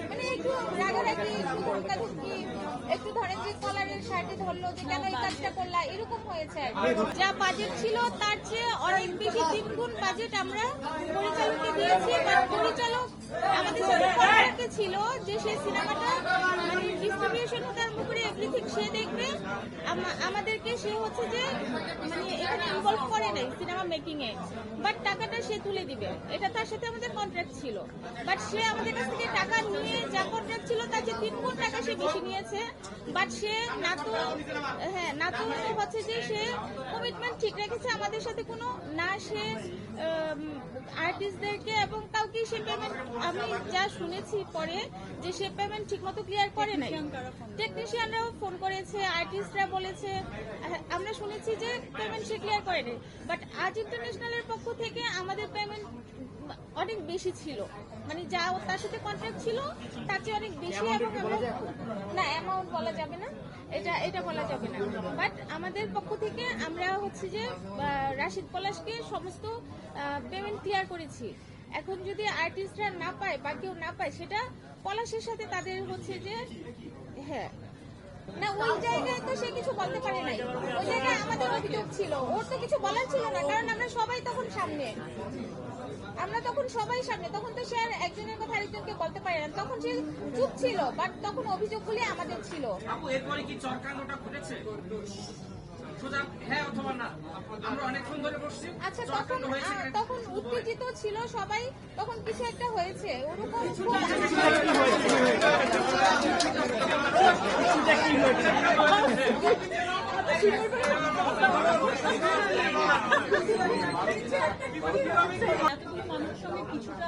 মানে একটু রাগারাগি, একটু ধমকাধমকি, একটু ধরেন যে কলারের শার্টে ধরলো যে কেন এই কাজটা করলা, এরকম হয়েছে। যা বাজেট ছিল তার চেয়ে অনেক বেশি 3 গুণ বাজেট আমরা পরিচালককে দিয়েছি। পরিচালক আমাদের সাথে কন্ট্রাক্টে ছিল যে সে সিনেমাটা মানে ডিস্ট্রিবিউশন হতে আরম্ভ করে এভরিথিং সে দেখবে। আমাদেরকে সে হচ্ছে যে মানে এখানে ইনভলভ করে নাই সিনেমা মেকিং এ, বাট টাকাটা সে তুলে দিবে, এটা তার সাথে আমাদের কন্ট্রাক্ট ছিল। বাট সে আমাদের কাছ থেকে টাকা নিয়ে যা কন্ট্রাক্ট ছিল তার যে 3 গুণ টাকা সে বেশি নিয়েছে। বাট সে না তো হচ্ছে যে সে কমিটমেন্ট ঠিক রেখেছে আমাদের সাথে, কোনো না সে আর্টিস্টদেরকে এবং কাউকে সে পেমেন্ট, আমি যা শুনেছি পরে যে সে পেমেন্ট ঠিক মতো ক্লিয়ার করে নাই। টেকনিশিয়ানরাও ফোন করেছে, আর্টিস্টরা বলেছে, আমরা শুনেছি যে পেমেন্ট সে ক্লিয়ার করে নাই। বাট আজ ইন্টারন্যাশনালের পক্ষ থেকে আমাদের পেমেন্ট অনেক বেশি ছিল, মানে যা তার সাথে কন্ট্রাক্ট ছিল তার চেয়ে অনেক বেশি। এবং আমরা না অ্যামাউন্ট বলা যাবে না, এটা বলা যাবে না। বাট আমাদের পক্ষ থেকে আমরা হচ্ছে যে রাশিদ পলাশকে সমস্ত পেমেন্ট ক্লিয়ার করেছি। এখন যদি আর্টিস্টরা না পায় বা কেউ না পায়, সেটা পলাশের সাথে তাদের হচ্ছে যে হ্যাঁ না, ওই জায়গায় তো সে কিছু বলতে পারে নাই, ওই জায়গায় আমাদের অভিযোগ ছিল, ওর তো কিছু বলার ছিল না, কারণ আমরা সবাই তখন সামনে, তখন তো সে আর একজনের কথা আরেকজনকে বলতে পারে না, তখন সে চুপ ছিল। বাট তখন অভিযোগগুলি আমাদের ছিল। এরপরে কি চরকাণ্ডটা ঘটেছে? আচ্ছা, তখন উত্তেজিত ছিল সবাই, তখন কিছু একটা হয়েছে ওরকম। মানুষের সঙ্গে কিছুটা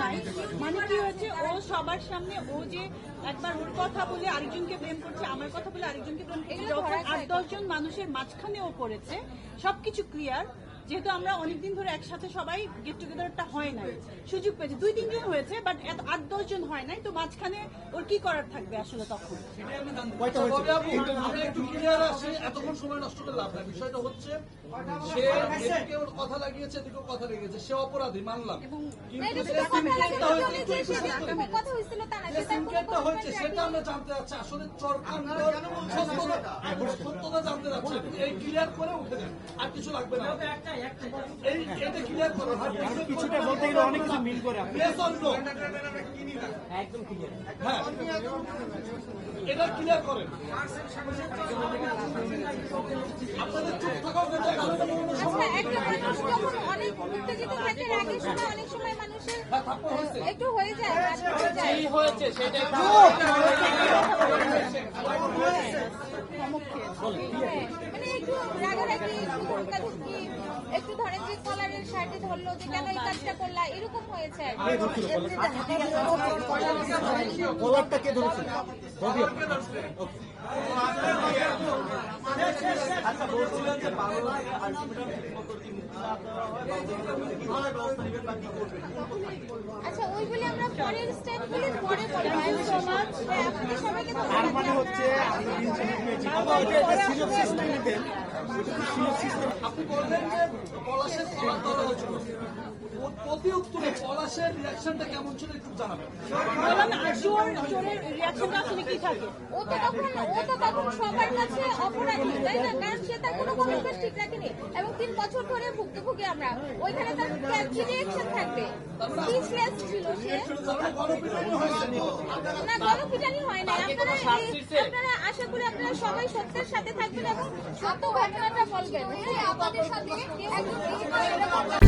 নাই, মানে কি হয়েছে, ও সবার সামনে ও যে একবার ওর কথা বলে আরেকজনকে ব্লেম করছে, আমার কথা বলে আরেকজনকে ব্লেম করছে, যখন 8-10 জন মানুষের মাঝখানে ও পড়েছে। সবকিছু ক্লিয়ার, যেহেতু আমরা অনেকদিন ধরে একসাথে সবাই গেট টুগেদারটা হয় নাই, সুযোগ পেয়েছে 2-3 জন হয়েছে, বাট 8-10 জন হয় নাই, তো মাঝখানে ওর কি করার থাকবে আসলে তখন। একটু ক্লিয়ার আসে, এতক্ষণ সময় নষ্ট করে লাভ নাই। বিষয়টা হচ্ছে সে এদিকে ওর কথা লাগিয়েছে, এদিকেও কথা লেগেছে, সে অপরাধী মানলাম, কিন্তু সেটা আমরা জানতে চাচ্ছি আসলে চরকাণ্ডর সত্যতা জানতে চাচ্ছি। এই ক্লিয়ার করে উঠে দেন, আর কিছু লাগবে না। এটা ক্লিয়ার করো, কিছুটা বলতে গেলে অনেক কিছু মিল করে একদম ক্লিয়ার। হ্যাঁ, এটা ক্লিয়ার করেন। আপনাদের চুপ থাকাও আচ্ছা, একটা মানুষ যখন অনেক উত্তেজিত থাকে, রাগের সময় অনেক সময় মানুষের একটু হয়ে যায়, হয়েছে সেটা মানে একটু রাগারাগি, একটু ধমকাধমকি, একটু ধরেন যে কলারের শার্টে ধরলো যে কেন এই কাজটা করলা, এরকম হয়েছে। কলারটা কে ধরেছে? আচ্ছা, বলছিলেন যে বাংলায় আচ্ছা, ওইগুলি আমরা পরের স্টেপগুলি পরে বলবো। আপনাদের সবাইকে হচ্ছে আপনি বললেন যে পলাশের কলার ধরা হয়েছিল, প্রতি উত্তরে পলাশের রিয়াকশনটা কেমন ছিল একটু জানাবেন। ও তো তখন সবার কাছে অপরাধী, তাই না? কারণ সে তার কোনো কমিটমেন্ট ঠিক রাখেনি, এবং 3 বছর ধরে ভুক্তভোগী আমরা। ওইখানে তার রিয়াকশন থাকবে, স্পিচলেস ছিল সে। না, গণপিটানি হয় না। আপনারা আশা করি আপনারা সবাই সত্যের সাথে থাকবেন এবং সত্য ঘটনাটা বলবেন। হ্যাঁ, আপনাদের সাথে একদম